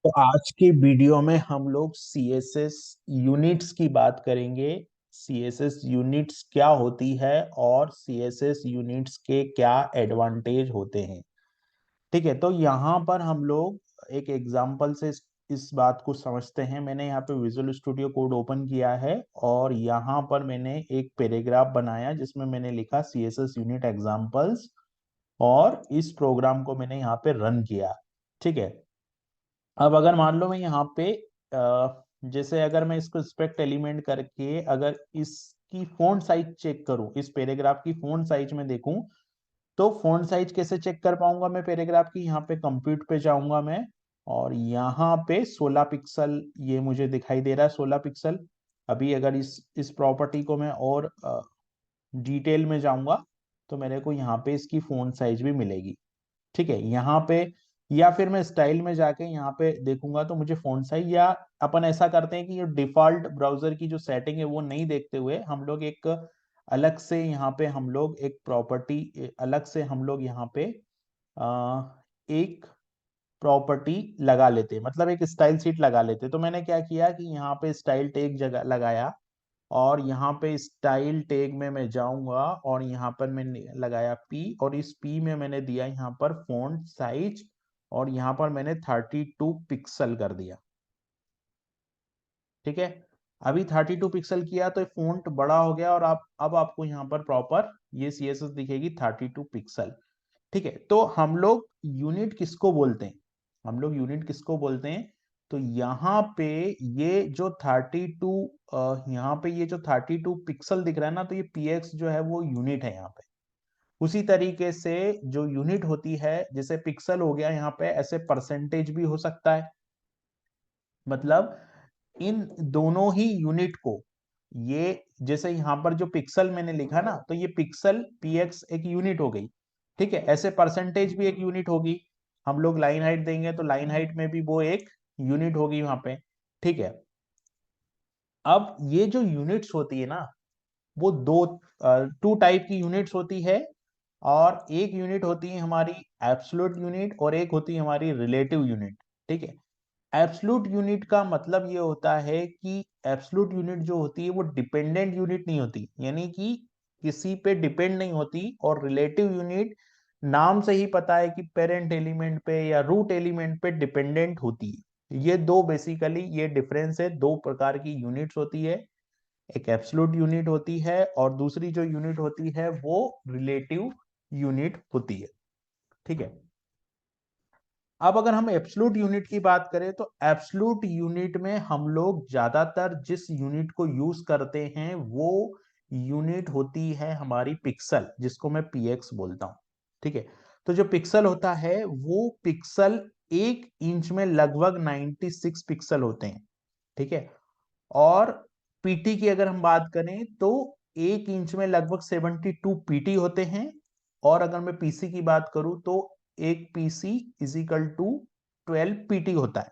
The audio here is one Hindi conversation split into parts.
तो आज के वीडियो में हम लोग सीएसएस यूनिट्स की बात करेंगे। सीएसएस यूनिट्स क्या होती है और सीएसएस यूनिट्स के क्या एडवांटेज होते हैं। ठीक है, तो यहाँ पर हम लोग एक एग्जांपल से इस बात को समझते हैं। मैंने यहाँ पे विजुअल स्टूडियो कोड ओपन किया है और यहाँ पर मैंने एक पैराग्राफ बनाया जिसमें मैंने लिखा सीएसएस यूनिट एग्जांपल्स और इस प्रोग्राम को मैंने यहाँ पे रन किया। ठीक है, अब अगर मान लो मैं यहाँ पे जैसे अगर मैं इसको स्पेक्ट एलिमेंट करके अगर इसकी फॉन्ट साइज चेक करूं, इस पैराग्राफ की फॉन्ट साइज में देखूं, तो फॉन्ट साइज कैसे चेक कर पाऊंगा मैं पैराग्राफ की? यहाँ पे कंप्यूट पे जाऊंगा मैं और यहाँ पे 16 पिक्सल ये मुझे दिखाई दे रहा है, 16 पिक्सल। अभी अगर इस प्रॉपर्टी को मैं और डिटेल में जाऊंगा तो मेरे को यहाँ पे इसकी फॉन्ट साइज भी मिलेगी। ठीक है, यहाँ पे या फिर मैं स्टाइल में जाके यहाँ पे देखूंगा तो मुझे फॉन्ट साइज, या अपन ऐसा करते हैं कि ये डिफॉल्ट ब्राउजर की जो सेटिंग है वो नहीं देखते हुए हम लोग एक अलग से यहाँ पे हम लोग एक प्रॉपर्टी अलग से हम लोग यहाँ पे एक प्रॉपर्टी लगा लेते हैं, मतलब एक स्टाइल सीट लगा लेते हैं। तो मैंने क्या किया कि यहाँ पे स्टाइल टैग जगह लगाया और यहाँ पे स्टाइल टैग में मैं जाऊंगा और यहाँ पर मैंने लगाया पी और इस पी में मैंने दिया यहाँ पर फॉन्ट साइज और यहाँ पर मैंने 32 पिक्सल कर दिया। ठीक है, अभी 32 पिक्सल किया तो फॉन्ट बड़ा हो गया और आप अब आपको यहाँ पर प्रॉपर ये सीएसएस दिखेगी 32 पिक्सल। ठीक है, तो हम लोग यूनिट किसको बोलते हैं? हम लोग यूनिट किसको बोलते हैं? तो यहाँ पे ये जो 32 यहाँ पे ये जो 32 पिक्सल दिख रहा है ना, तो ये पीएक्स जो है वो यूनिट है यहाँ पे। उसी तरीके से जो यूनिट होती है, जैसे पिक्सल हो गया यहाँ पे, ऐसे परसेंटेज भी हो सकता है। मतलब इन दोनों ही यूनिट को, ये जैसे यहाँ पर जो पिक्सल मैंने लिखा ना, तो ये पिक्सल पीएक्स एक यूनिट हो गई। ठीक है, ऐसे परसेंटेज भी एक यूनिट होगी। हम लोग लाइन हाइट देंगे तो लाइन हाइट में भी वो एक यूनिट होगी वहां पे। ठीक है, अब ये जो यूनिट्स होती है ना, वो टू टाइप की यूनिट्स होती है। और एक यूनिट होती है हमारी एब्सोल्यूट यूनिट और एक होती है हमारी रिलेटिव यूनिट। ठीक है, एब्सोल्यूट यूनिट का मतलब ये होता है कि एब्सोल्यूट यूनिट जो होती है वो डिपेंडेंट यूनिट नहीं होती, यानी कि किसी पे डिपेंड नहीं होती। और रिलेटिव यूनिट नाम से ही पता है कि पेरेंट एलिमेंट पे या रूट एलिमेंट पे डिपेंडेंट होती है। ये दो बेसिकली ये डिफरेंस है, दो प्रकार की यूनिट्स होती है। एक एब्सोल्यूट यूनिट होती है और दूसरी जो यूनिट होती है वो रिलेटिव यूनिट होती है। ठीक है, अब अगर हम एब्सोल्यूट यूनिट की बात करें तो एब्सोल्यूट यूनिट में हम लोग ज्यादातर जिस यूनिट को यूज करते हैं वो यूनिट होती है हमारी पिक्सल, जिसको मैं पीएक्स बोलता हूं। ठीक है, तो जो पिक्सल होता है वो पिक्सल 1 इंच में लगभग 96 पिक्सल होते हैं। ठीक है, और पीटी की अगर हम बात करें तो 1 इंच में लगभग 72 पीटी होते हैं। और अगर मैं पीसी की बात करूं तो एक PC is equal to 12 PT होता है।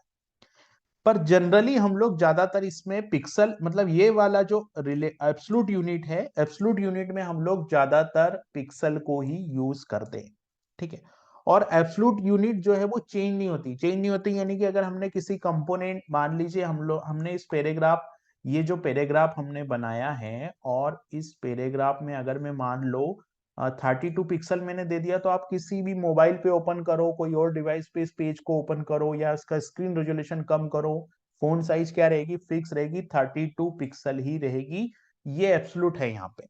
पर जनरली हम लोग ज्यादातर इसमें पिक्सल, मतलब ये वाला जो एब्सोल्यूट यूनिट है, एब्सोल्यूट यूनिट में हम लोग ज्यादातर पिक्सल को ही यूज करते हैं। ठीक है, और एब्सोल्यूट यूनिट जो है वो चेंज नहीं होती, यानी कि अगर हमने किसी कंपोनेंट, मान लीजिए हम लोग हमने इस पैराग्राफ, ये जो पैराग्राफ हमने बनाया है और इस पैराग्राफ में अगर मैं मान लो 32 पिक्सल मैंने दे दिया, तो आप किसी भी मोबाइल पे ओपन करो, कोई और डिवाइस पे इस पेज को ओपन करो या इसका स्क्रीन रेजोल्यूशन कम करो, फोन साइज क्या रहेगी? फिक्स रहेगी, 32 पिक्सल ही रहेगी। ये एब्सोल्यूट है यहाँ पे।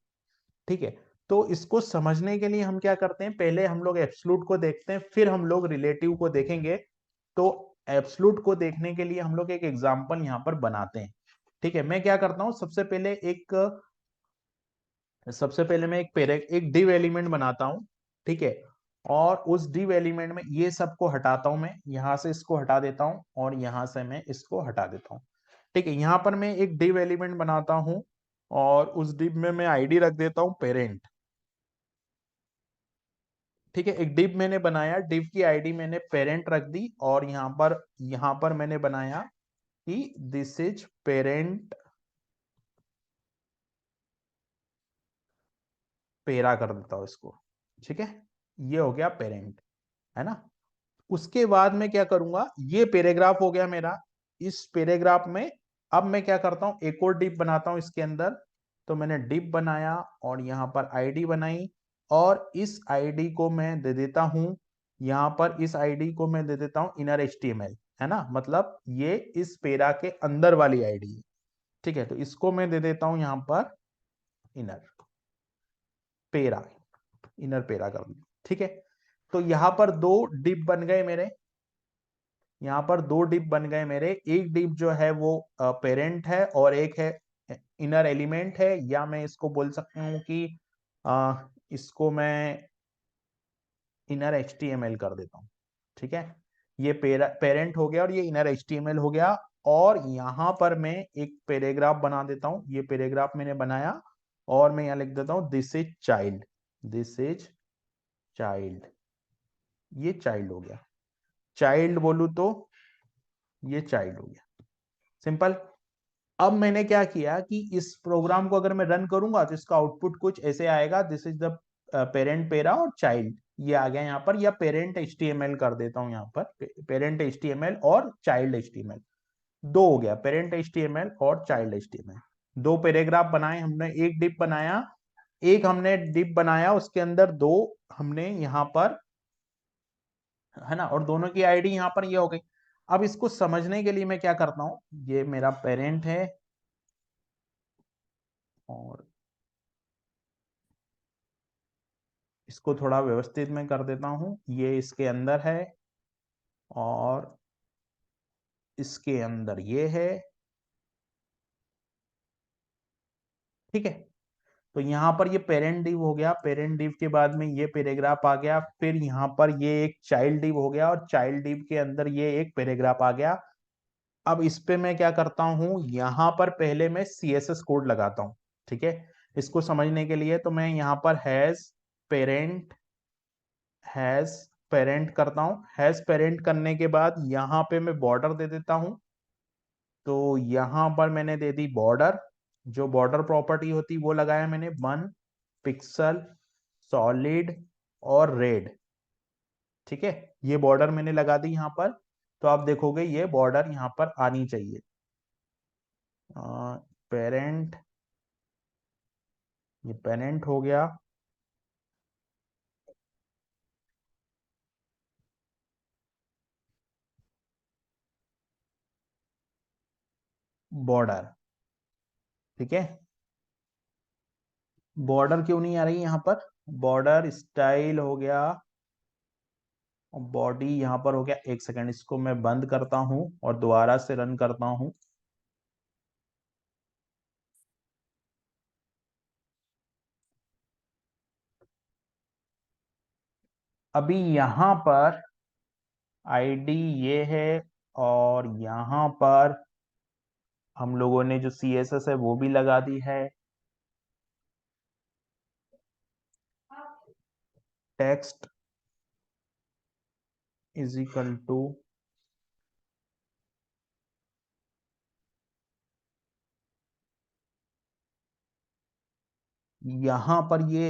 ठीक है, तो इसको समझने के लिए हम क्या करते हैं, पहले हम लोग एब्सोल्यूट को देखते हैं, फिर हम लोग रिलेटिव को देखेंगे। तो एब्सोल्यूट को देखने के लिए हम लोग एक एग्जांपल यहाँ पर बनाते हैं। ठीक है, मैं क्या करता हूँ, सबसे पहले मैं एक डिव एलिमेंट बनाता हूं। ठीक है, और उस डिव एलिमेंट में ये सबको हटाता हूं, मैं यहां से इसको हटा देता हूं और यहां से मैं इसको हटा देता हूं। ठीक है, यहां पर मैं एक डिव एलिमेंट बनाता हूं और उस डिव में मैं आईडी रख देता हूं पेरेंट। ठीक है, एक डिव मैंने बनाया, डिव की आईडी मैंने पेरेंट रख दी और यहां पर मैंने बनाया कि दिस इज पेरेंट, पेरा कर देता हूं इसको। ठीक है, ये हो गया पेरेंट, है ना। उसके बाद मैं क्या करूंगा, ये पैराग्राफ हो गया मेरा। इस पैराग्राफ में अब मैं क्या करता हूं, एक और डिप बनाता हूं इसके अंदर। तो मैंने डिप बनाया और यहाँ पर आईडी बनाई, और इस आईडी को मैं दे देता हूं, यहाँ पर इस आईडी को मैं दे देता हूं इनर एचटीएमएल, है ना, मतलब ये इस पेरा के अंदर वाली आईडी है। ठीक है, तो इसको मैं दे देता हूं यहाँ पर इनर पेरा, इनर पेरा कर दूं। ठीक है, तो यहाँ पर दो डिप बन गए मेरे, यहाँ पर दो डिप बन गए मेरे। एक डिप जो है वो पेरेंट है और एक है इनर एलिमेंट है, या मैं इसको बोल सकता हूँ कि इसको मैं इनर एचटीएमएल कर देता हूँ। ठीक है, ये पेरेंट हो गया और ये इनर एचटीएमएल हो गया। और यहां पर मैं एक पैराग्राफ बना देता हूं, ये पैराग्राफ मैंने बनाया और मैं यहां लिख देता हूं this is child, this is child, ये चाइल्ड हो गया। चाइल्ड बोलू तो ये चाइल्ड हो गया, सिंपल। अब मैंने क्या किया कि इस प्रोग्राम को अगर मैं रन करूंगा तो इसका आउटपुट कुछ ऐसे आएगा, दिस इज द पेरेंट पेरा और चाइल्ड, ये आ गया यहाँ पर। या पेरेंट एचटीएमएल कर देता हूं यहाँ पर, पेरेंट एचटीएमएल और चाइल्ड एचटीएमएल, दो हो गया, पेरेंट एचटीएमएल और चाइल्ड एचटीएमएल। दो पैराग्राफ बनाए हमने, एक डिप बनाया, एक हमने डिप बनाया उसके अंदर दो हमने यहाँ पर, है ना, और दोनों की आईडी यहाँ पर ये हो गई। अब इसको समझने के लिए मैं क्या करता हूं, ये मेरा पेरेंट है और इसको थोड़ा व्यवस्थित में कर देता हूं, ये इसके अंदर है और इसके अंदर ये है। ठीक है, तो यहाँ पर ये पेरेंट डिव हो गया, पेरेंट डिव के बाद में ये पैराग्राफ आ गया, फिर यहाँ पर ये एक चाइल्ड डिव हो गया और चाइल्ड डिव के अंदर ये एक पैराग्राफ आ गया। अब इस पे मैं क्या करता हूं, यहाँ पर पहले मैं सीएसएस कोड लगाता हूं। ठीक है, इसको समझने के लिए तो मैं यहाँ पर पेरेंट हैज पेरेंट करता हूं। हैज पेरेंट करने के बाद यहाँ पे मैं बॉर्डर दे देता हूं। तो यहाँ पर मैंने दे दी बॉर्डर, जो बॉर्डर प्रॉपर्टी होती वो लगाया मैंने 1 पिक्सल सॉलिड और रेड। ठीक है, ये बॉर्डर मैंने लगा दी यहाँ पर। तो आप देखोगे ये बॉर्डर यहाँ पर आनी चाहिए। पेरेंट, ये पेरेंट हो गया, बॉर्डर। ठीक है, बॉर्डर क्यों नहीं आ रही यहाँ पर, बॉर्डर स्टाइल हो गया, बॉडी यहाँ पर हो गया। एक सेकंड, इसको मैं बंद करता हूं और दोबारा से रन करता हूं। अभी यहाँ पर आईडी ये है और यहाँ पर हम लोगों ने जो सीएसएस है वो भी लगा दी है। टेक्स्ट इज इक्वल टू, यहाँ पर ये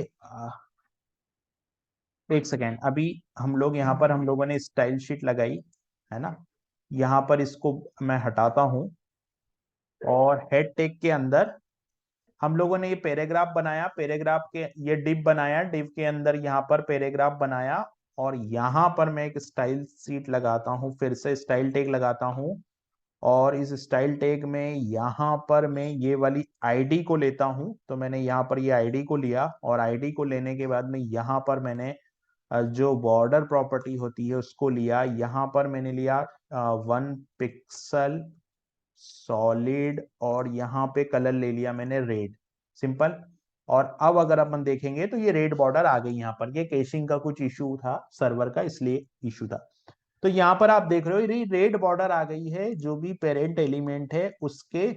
एक सेकेंड, अभी हम लोग यहाँ पर हम लोगों ने स्टाइल शीट लगाई है ना, यहाँ पर इसको मैं हटाता हूं और हेड टेग के अंदर हम लोगों ने ये पैराग्राफ बनाया, पैराग्राफ के ये डिव बनाया, डिव के अंदर यहाँ पर पैराग्राफ बनाया और यहाँ पर मैं एक स्टाइल शीट लगाता हूँ, फिर से स्टाइल टैग लगाता हूँ। और इस स्टाइल टैग में यहाँ पर मैं ये वाली आईडी को लेता हूँ। तो मैंने यहाँ पर ये आईडी को लिया और आईडी को लेने के बाद में यहाँ पर मैंने जो बॉर्डर प्रॉपर्टी होती है उसको लिया। यहाँ पर मैंने लिया 1 पिक्सल सॉलिड और यहाँ पे कलर ले लिया मैंने रेड, सिंपल। और अब अगर अपन देखेंगे तो ये रेड बॉर्डर आ गई यहाँ पर, ये कैशिंग का कुछ इशू था सर्वर का, इसलिए इशू था। तो यहाँ पर आप देख रहे हो ये रेड बॉर्डर आ गई है, जो भी पेरेंट एलिमेंट है उसके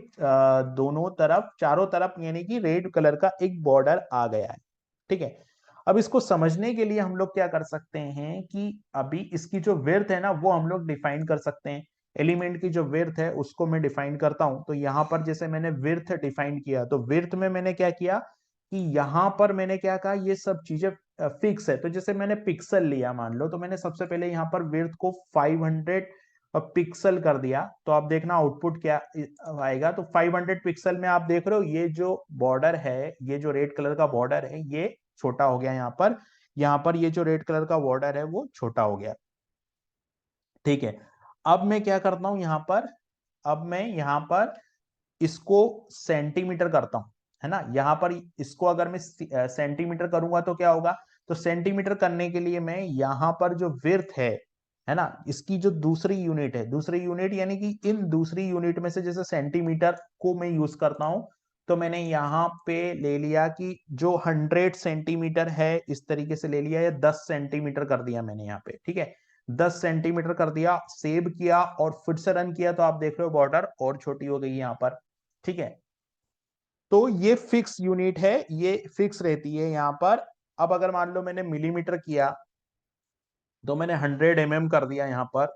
दोनों तरफ, चारों तरफ, यानी कि रेड कलर का एक बॉर्डर आ गया है। ठीक है, अब इसको समझने के लिए हम लोग क्या कर सकते हैं कि अभी इसकी जो विड्थ है ना वो हम लोग डिफाइन कर सकते हैं। एलिमेंट की जो विड्थ है उसको मैं डिफाइन करता हूं। तो यहाँ पर जैसे मैंने विड्थ डिफाइन किया, तो विड्थ में मैंने क्या किया कि यहाँ पर मैंने क्या कहा, ये सब चीजें फिक्स है। तो जैसे मैंने पिक्सल लिया मान लो, तो मैंने सबसे पहले यहाँ पर विड्थ को 500 पिक्सल कर दिया, तो आप देखना आउटपुट क्या आएगा। तो 500 पिक्सल में आप देख रहे हो ये जो बॉर्डर है, ये जो रेड कलर का बॉर्डर है ये छोटा हो गया यहाँ पर ये जो रेड कलर का बॉर्डर है वो छोटा हो गया। ठीक है, अब मैं क्या करता हूं यहाँ पर, अब मैं यहाँ पर इसको सेंटीमीटर करता हूं, है ना। यहाँ पर इसको अगर मैं सेंटीमीटर करूंगा तो क्या होगा, तो सेंटीमीटर करने के लिए मैं यहाँ पर जो विड्थ है ना, इसकी जो दूसरी यूनिट है, दूसरी यूनिट यानी कि इन दूसरी यूनिट में से जैसे सेंटीमीटर को मैं यूज करता हूं, तो मैंने यहाँ पे ले लिया कि जो 100 सेंटीमीटर है इस तरीके से ले लिया, या 10 सेंटीमीटर कर दिया मैंने यहाँ पे। ठीक है, 10 सेंटीमीटर कर दिया, सेव किया और फिर से रन किया, तो आप देख रहे हो बॉर्डर और छोटी हो गई यहाँ पर। ठीक है, तो ये फिक्स यूनिट है, ये फिक्स रहती है यहाँ पर। अब अगर मान लो मैंने मिलीमीटर किया, तो मैंने 100 mm कर दिया यहाँ पर,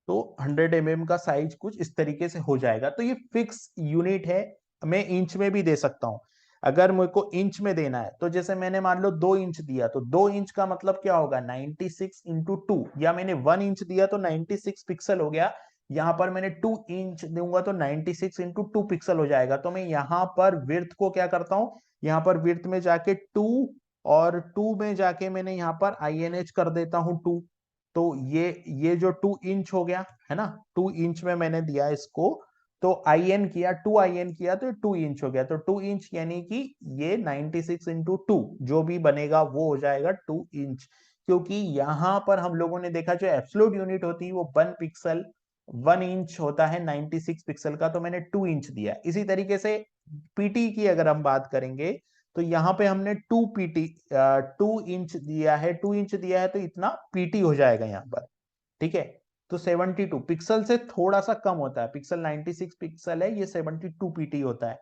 तो 100 mm का साइज कुछ इस तरीके से हो जाएगा। तो ये फिक्स यूनिट है, मैं इंच में भी दे सकता हूं। अगर मेरे को इंच में देना है, तो जैसे मैंने मान लो 2 इंच दिया, तो 2 इंच का मतलब क्या होगा, 96 इंटू 2, या मैंने 1 इंच दिया तो 96 पिक्सल हो गया। यहाँ पर मैंने 2 इंच दूंगा तो 96 इंटू 2 पिक्सल हो जाएगा। तो मैं यहाँ पर विड्थ को क्या करता हूँ, यहाँ पर विड्थ में जाके 2, और 2 में जाके मैंने यहाँ पर INH कर देता हूँ 2। तो ये जो 2 इंच हो गया है ना, 2 इंच में मैंने दिया इसको, तो IN किया, 2 IN किया, तो 2 इंच हो गया। तो 2 इंच यानी कि ये 96 इंटू 2 जो भी बनेगा वो हो जाएगा 2 इंच। क्योंकि यहां पर हम लोगों ने देखा जो एब्सोल्यूट यूनिट होती है वो 1 पिक्सल 1 इंच होता है 96 पिक्सल का, तो मैंने 2 इंच दिया। इसी तरीके से पीटी की अगर हम बात करेंगे, तो यहाँ पे हमने 2 इंच दिया है, 2 इंच दिया है, तो इतना पीटी हो जाएगा यहाँ पर। ठीक है, तो 72 पिक्सल से थोड़ा सा कम होता है, पिक्सल 96 पिक्सल है, ये 72 पीटी होता है।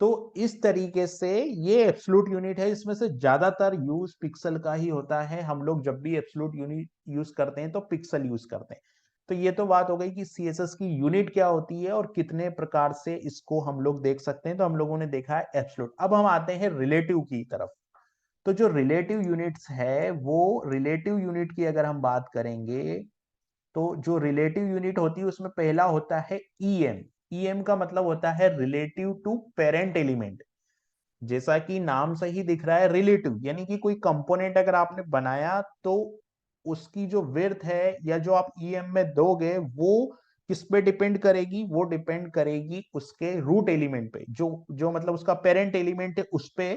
तो इस तरीके से ये एब्सोल्यूट यूनिट है, इसमें से ज्यादातर यूज पिक्सल का ही होता है। हम लोग जब भी एब्सोल्यूट यूनिट यूज करते हैं तो पिक्सल यूज करते हैं। तो ये तो बात हो गई कि CSS की यूनिट क्या होती है और कितने प्रकार से इसको हम लोग देख सकते हैं। तो हम लोगों ने देखा है एब्सोल्यूट। अब हम आते हैं रिलेटिव की तरफ। तो जो रिलेटिव यूनिट्स है, वो रिलेटिव यूनिट की अगर हम बात करेंगे, तो जो रिलेटिव यूनिट होती है उसमें पहला होता है EM। EM का मतलब होता है रिलेटिव टू पेरेंट एलिमेंट। जैसा कि नाम से ही दिख रहा है रिलेटिव, यानी कि कोई कंपोनेंट अगर आपने बनाया तो उसकी जो विड्थ है या जो आप EM में दोगे वो किस पे डिपेंड करेगी, वो डिपेंड करेगी उसके रूट एलिमेंट पे, जो जो मतलब उसका पेरेंट एलिमेंट है उस पे।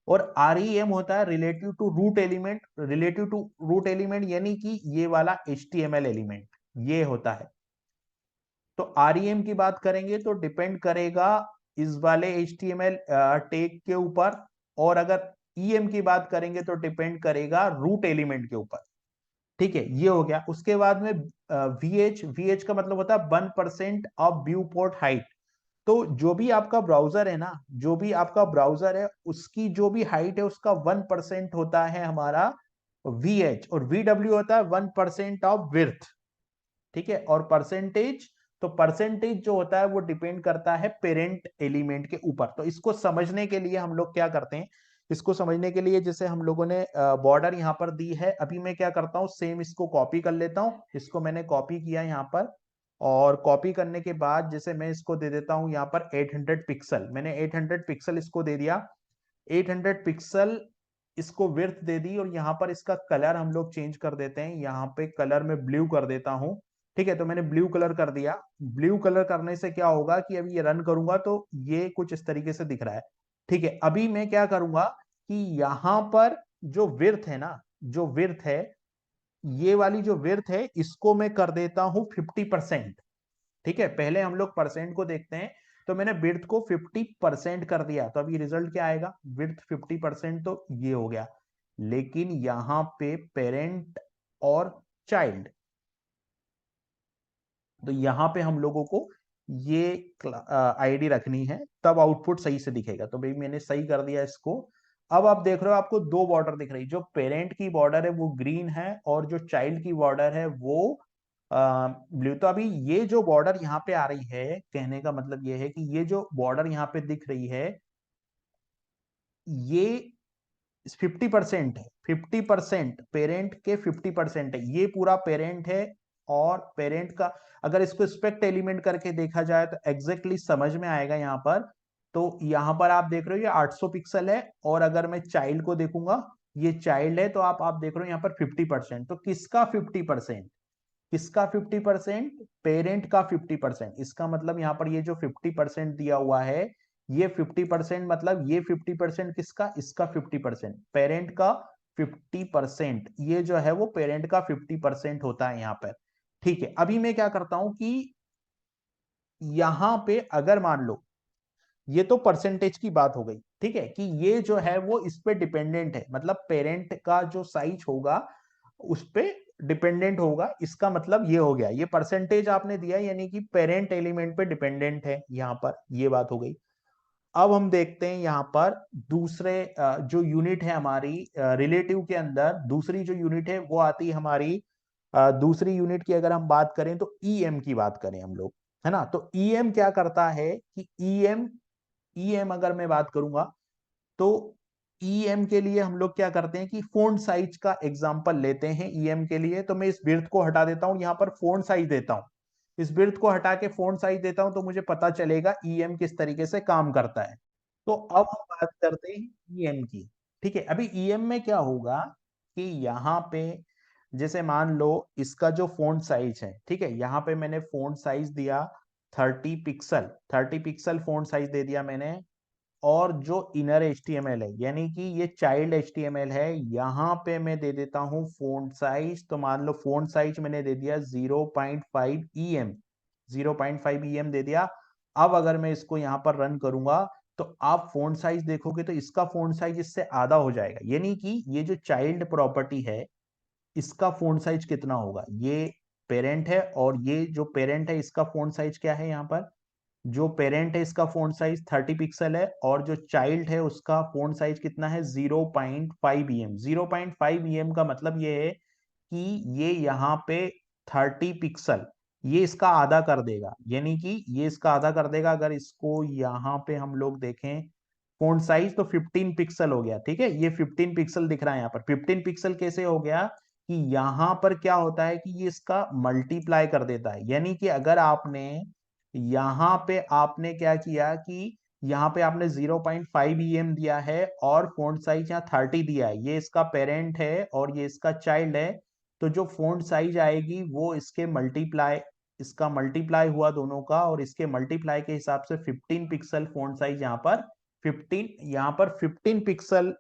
और REM होता है relative to root element. Relative to root element यानी कि ये वाला HTML एलिमेंट ये होता है। तो REM की बात करेंगे तो डिपेंड करेगा इस वाले HTML टैग के ऊपर, और अगर EM की बात करेंगे तो डिपेंड करेगा रूट एलिमेंट के ऊपर। ठीक है, ये हो गया। उसके बाद में VH का मतलब होता है 1% ऑफ व्यू पोर्ट हाइट। तो जो भी आपका ब्राउजर है ना, जो भी आपका ब्राउजर है उसकी जो भी हाइट है उसका 1% होता है हमारा VH, और VW होता है 1% ऑफ विड्थ। ठीक है, और परसेंटेज, तो परसेंटेज जो होता है वो डिपेंड करता है पेरेंट एलिमेंट के ऊपर। तो इसको समझने के लिए हम लोग क्या करते हैं, इसको समझने के लिए जैसे हम लोगों ने बॉर्डर यहाँ पर दी है, अभी मैं क्या करता हूँ सेम इसको कॉपी कर लेता हूँ। इसको मैंने कॉपी किया यहाँ पर, और कॉपी करने के बाद जैसे मैं इसको दे देता हूँ यहाँ पर 800 पिक्सल, मैंने 800 पिक्सल इसको दे दिया। 800 पिक्सल इसको विड्थ दे दी, और यहाँ पर इसका कलर हम लोग चेंज कर देते हैं, यहाँ पे कलर में ब्लू कर देता हूँ। ठीक है, तो मैंने ब्लू कलर कर दिया। ब्लू कलर करने से क्या होगा कि अभी ये रन करूंगा तो ये कुछ इस तरीके से दिख रहा है। ठीक है, अभी मैं क्या करूंगा कि यहाँ पर जो विड्थ है ना, जो विड्थ है, ये वाली जो विड्थ है इसको मैं कर देता हूं 50%। ठीक है, पहले हम लोग परसेंट को देखते हैं। तो मैंने विड्थ को 50% कर दिया, तो अभी रिजल्ट क्या आएगा, विड्थ 50%, तो ये हो गया। लेकिन यहां पे पेरेंट और चाइल्ड, तो यहां पे हम लोगों को ये आईडी रखनी है, तब आउटपुट सही से दिखेगा। तो भाई मैंने सही कर दिया इसको। अब आप देख रहे हो आपको दो बॉर्डर दिख रही, जो पेरेंट की बॉर्डर है वो ग्रीन है, और जो चाइल्ड की बॉर्डर है वो ब्लू। तो अभी ये जो बॉर्डर यहाँ पे आ रही है, कहने का मतलब ये है कि ये जो बॉर्डर यहाँ पे दिख रही है, ये 50% है, 50% पेरेंट के 50% है, ये पूरा पेरेंट है। और पेरेंट का अगर इसको स्पेक्ट एलिमेंट करके देखा जाए तो एग्जैक्टली समझ में आएगा यहाँ पर। तो यहाँ पर आप देख रहे हो ये 800 पिक्सल है, और अगर मैं चाइल्ड को देखूंगा, ये चाइल्ड है, तो आप देख रहे हो यहाँ पर 50%। तो किसका 50%? किसका 50%? पेरेंट का 50%। इसका मतलब यहाँ पर ये जो 50% दिया हुआ है, ये 50% मतलब ये 50% किसका? इसका 50%, पेरेंट का 50%। ये जो है वो पेरेंट का 50% होता है यहाँ पर। ठीक है, अभी मैं क्या करता हूं कि यहां पे अगर मान लो, ये तो परसेंटेज की बात हो गई, ठीक है, कि ये जो है वो इस पे डिपेंडेंट है, मतलब पेरेंट का जो साइज होगा उस पे डिपेंडेंट होगा। इसका मतलब ये हो गया, ये परसेंटेज आपने दिया यानी कि पेरेंट एलिमेंट पे डिपेंडेंट है, यहां पर ये बात हो गई। अब हम देखते हैं यहां पर दूसरे जो यूनिट है हमारी रिलेटिव के अंदर, दूसरी जो यूनिट है वो आती है हमारी दूसरी यूनिट की अगर हम बात करें तो ईएम की बात करें हम लोग, है ना। तो ईएम क्या करता है कि ईएम ईएम अगर मैं बात करूंगा तो ईएम के लिए हम लोग क्या करते हैं कि फोंट साइज का एग्जांपल लेते हैं ईएम के लिए। तो मैं इस विड्थ को हटा देता हूं, यहां पर फोंट साइज देता हूं, इस विड्थ को हटा के फोंट साइज देता हूं, तो मुझे पता चलेगा ईएम किस तरीके से काम करता है। तो अब हम बात करते हैं ईएम की। ठीक है, अभी ईएम में क्या होगा कि यहाँ पे जैसे मान लो इसका जो फोंट साइज है, ठीक है, यहाँ पे मैंने फोंट साइज दिया 30 पिक्सल, 30 पिक्सल फोंट साइज दे दिया मैंने। और जो इनर HTML है यानी कि ये चाइल्ड HTML है, यहां पे मैं दे देता हूं फॉन्ट साइज। तो मान लो फॉन्ट साइज मैंने दे दिया 0.5 EM, 0.5 EM दे दिया। अब अगर मैं इसको यहां पर रन करूंगा तो आप फॉन्ट साइज देखोगे तो इसका फॉन्ट साइज इससे आधा हो जाएगा, यानी कि ये जो चाइल्ड प्रॉपर्टी है इसका फॉन्ट साइज कितना होगा? ये पेरेंट है, और ये जो पेरेंट है इसका फॉन्ट साइज क्या है? यहाँ पर जो पेरेंट है इसका फॉन्ट साइज 30 पिक्सल है, और जो चाइल्ड है उसका फॉन्ट साइज कितना है? 0.5 EM। 0.5 EM का मतलब ये है कि ये यहाँ पे 30 पिक्सल, ये इसका आधा कर देगा, यानी कि ये इसका आधा कर देगा। अगर इसको यहाँ पे हम लोग देखें फॉन्ट साइज तो 15 पिक्सल हो गया, ठीक है, ये 15 पिक्सल दिख रहा है यहाँ पर। 15 पिक्सल कैसे हो गया कि यहाँ पर क्या होता है कि ये इसका मल्टीप्लाई कर देता है, यानी कि अगर आपने यहाँ पे आपने क्या किया कि यहाँ पे आपने 0.5 EM दिया है और फॉन्ट साइज यहाँ 30 दिया है, ये इसका पेरेंट है और ये इसका चाइल्ड है। तो जो फॉन्ट साइज आएगी वो इसके मल्टीप्लाई, इसका मल्टीप्लाई हुआ दोनों का, और इसके मल्टीप्लाई के हिसाब से 15 पिक्सल फॉन्ट साइज यहाँ पर 15, यहाँ पर 15 पिक्सल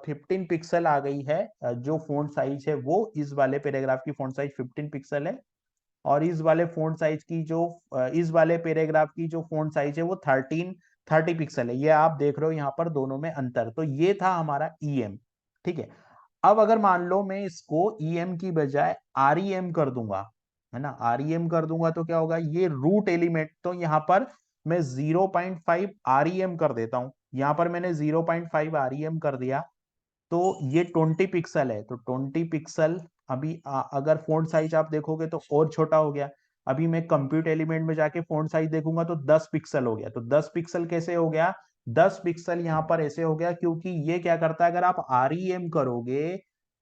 15 पिक्सल आ गई है। जो फॉन्ट साइज है वो इस वाले पैराग्राफ की फॉन्ट साइज 15 पिक्सल है, और इस वाले फॉन्ट साइज की जो इस वाले पैराग्राफ की जो फॉन्ट साइज है वो 30 पिक्सल है। ये आप देख रहे हो यहाँ पर दोनों में अंतर। तो ये था हमारा ईएम, ठीक है। अब अगर मान लो मैं इसको ईएम की बजाय आरईएम कर दूंगा, है ना, आरईएम कर दूंगा तो क्या होगा? ये रूट एलिमेंट, तो यहाँ पर मैं 0.5 आरईएम कर देता हूं, यहाँ पर मैंने 0.5 आरईएम कर दिया। तो ये 20 पिक्सल है, तो 20 पिक्सल। अभी अगर फॉन्ट साइज आप देखोगे तो और छोटा हो गया। अभी मैं कंप्यूट एलिमेंट में जाके फॉन्ट साइज देखूंगा तो 10 पिक्सल हो गया। तो 10 पिक्सल कैसे हो गया? 10 पिक्सल यहाँ पर ऐसे हो गया क्योंकि ये क्या करता है, अगर आप आरईएम करोगे,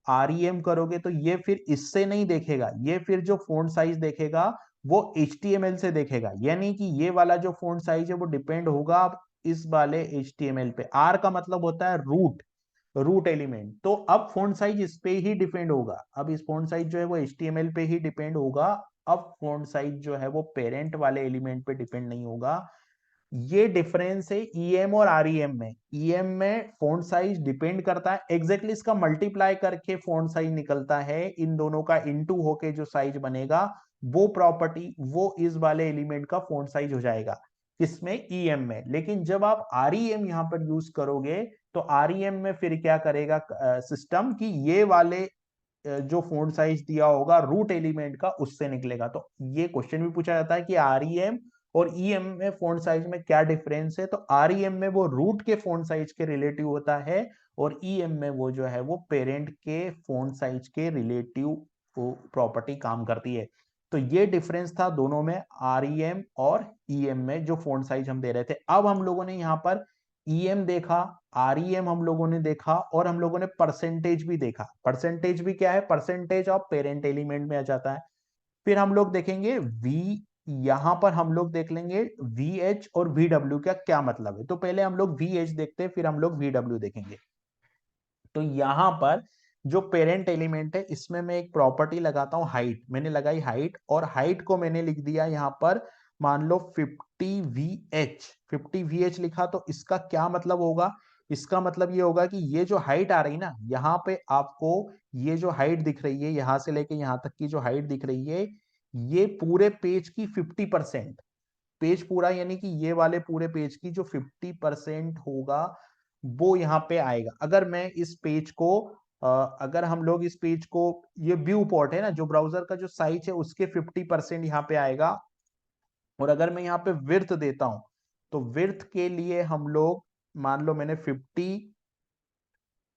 आरईएम करोगे तो ये फिर इससे नहीं देखेगा, ये फिर जो फॉन्ट साइज देखेगा वो HTML से देखेगा, यानी कि ये वाला जो फॉन्ट साइज है वो डिपेंड होगा इस वाले HTML पे। आर का मतलब होता है रूट, रूट एलिमेंट। तो अब फॉन्ट साइज इस पे ही डिपेंड होगा, अब इस फॉन्ट साइज जो है वो HTML पे ही डिपेंड होगा। अब फॉन्ट साइज जो है वो पेरेंट वाले एलिमेंट पे डिपेंड नहीं होगा। ये डिफरेंस है ईएम और आरईएम में। ईएम में फॉन्ट साइज डिपेंड करता है, एग्जैक्टली इसका मल्टीप्लाई करके फॉन्ट साइज निकलता है, इन दोनों का इनटू होके जो साइज बनेगा वो प्रॉपर्टी वो इस वाले एलिमेंट का फॉन्ट साइज हो जाएगा, किसमें? ईएम में। लेकिन जब आप आरईएम यहां पर यूज करोगे तो आरईएम में फिर क्या करेगा सिस्टम कि ये वाले जो फॉन्ट साइज दिया होगा रूट एलिमेंट का उससे निकलेगा। तो ये क्वेश्चन भी पूछा जाता है कि आरईएम और ईएम में फॉन्ट साइज में क्या डिफरेंस है? तो आरईएम में वो रूट के फॉन्ट साइज के रिलेटिव होता है, और ईएम में वो जो है वो पेरेंट के फॉन्ट साइज के रिलेटिव प्रॉपर्टी काम करती है। तो ये डिफरेंस था दोनों में, आरईएम और ईएम में जो फॉन्ट साइज हम दे रहे थे। अब हम लोगों ने यहाँ पर ईएम देखा, आरईएम हम लोगों ने देखा, और हम लोगों ने परसेंटेज भी देखा। परसेंटेज भी क्या है? परसेंटेज ऑफ पेरेंट एलिमेंट में आ जाता है। फिर हम लोग देखेंगे वी, यहां पर हम लोग देख लेंगे वी एच और वी डब्ल्यू का क्या मतलब है। तो पहले हम लोग वी एच देखते हैं, फिर हम लोग वी डब्ल्यू देखेंगे। तो यहां पर जो पेरेंट एलिमेंट है, इसमें मैं एक प्रॉपर्टी लगाता हूं हाइट। मैंने लगाई हाइट, और हाइट को मैंने लिख दिया यहां पर, मान लो 50 VH। 50 VH लिखा, तो इसका क्या मतलब होगा? इसका मतलब ये होगा कि ये जो हाइट आ रही ना, यहाँ पे आपको ये जो हाइट दिख रही है, यहां से लेके यहां तक की जो हाइट दिख रही है, ये पूरे पेज की 50%, पेज पूरा यानी कि ये वाले पूरे पेज की जो 50% होगा, वो यहाँ पे आएगा। अगर मैं इस पेज को अगर हम लोग इस पेज को, ये व्यू पोर्ट है ना, जो ब्राउजर का जो साइज है, उसके 50% यहाँ पे आएगा। और अगर मैं यहाँ पे विड्थ देता हूं, तो विड्थ के लिए हम लोग, मान लो मैंने 50,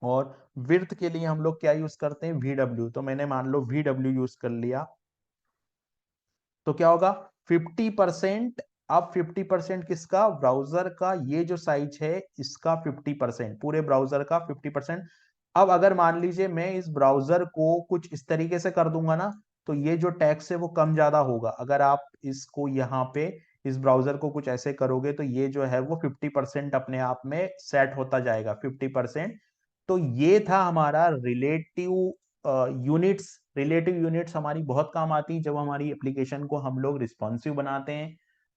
और विड्थ के लिए हम लोग क्या यूज करते हैं? VW। तो मैंने मान लो VW यूज कर लिया, तो क्या होगा? 50%। अब 50% किसका? ब्राउजर का। ये जो साइज है इसका 50%, पूरे ब्राउजर का 50%। अब अगर मान लीजिए मैं इस ब्राउजर को कुछ इस तरीके से कर दूंगा ना, तो ये जो टैक्स है वो कम ज्यादा होगा। अगर आप इसको यहाँ पे इस ब्राउजर को कुछ ऐसे करोगे, तो ये जो है वो 50% अपने आप में सेट होता जाएगा, 50%। तो ये था हमारा रिलेटिव यूनिट्स। रिलेटिव यूनिट्स हमारी बहुत काम आती है जब हमारी एप्लीकेशन को हम लोग रिस्पॉन्सिव बनाते हैं।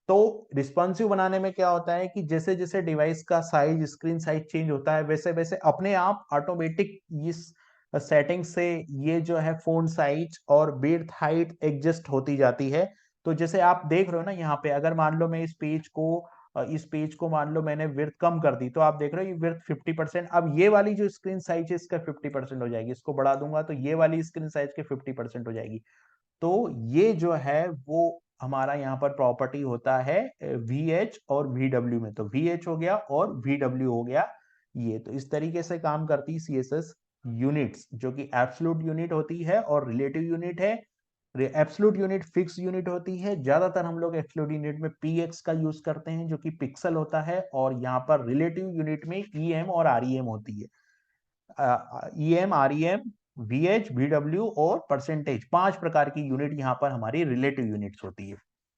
तो रिस्पॉन्सिव बनाने में क्या होता है कि जैसे जैसे डिवाइस का साइज, स्क्रीन साइज चेंज होता है, वैसे वैसे अपने आप ऑटोमेटिक इस सेटिंग से ये जो है फोन साइज और विड्थ हाइट एडजस्ट होती जाती है। तो जैसे आप देख रहे हो ना यहाँ पे, अगर मान लो मैं इस पेज को मान लो मैंने विड्थ कम कर दी, तो आप देख रहे हो ये विड्थ 50%। अब ये वाली जो स्क्रीन साइज है इसका 50% हो जाएगी। इसको बढ़ा दूंगा तो ये वाली स्क्रीन साइज के 50% हो जाएगी। तो ये जो है वो हमारा यहाँ पर प्रॉपर्टी होता है VH और VW में। तो VH हो गया और VW हो गया। ये तो इस तरीके से काम करती है CSS यूनिट्स, जो कि एब्सोल्यूट यूनिट होती है और रिलेटिव यूनिट है। एब्सोल्यूट यूनिट फिक्स यूनिट होती है। ज्यादातर हम लोग एब्सोल्यूट यूनिट में PX का यूज करते हैं, जो कि पिक्सल होता है, और यहाँ पर रिलेटिव यूनिट में EM और REM होती है। EM, REM, VH, VW और परसेंटेज, 5 प्रकार की यूनिट यहाँ पर हमारी रिलेटिव यूनिट्स होती है।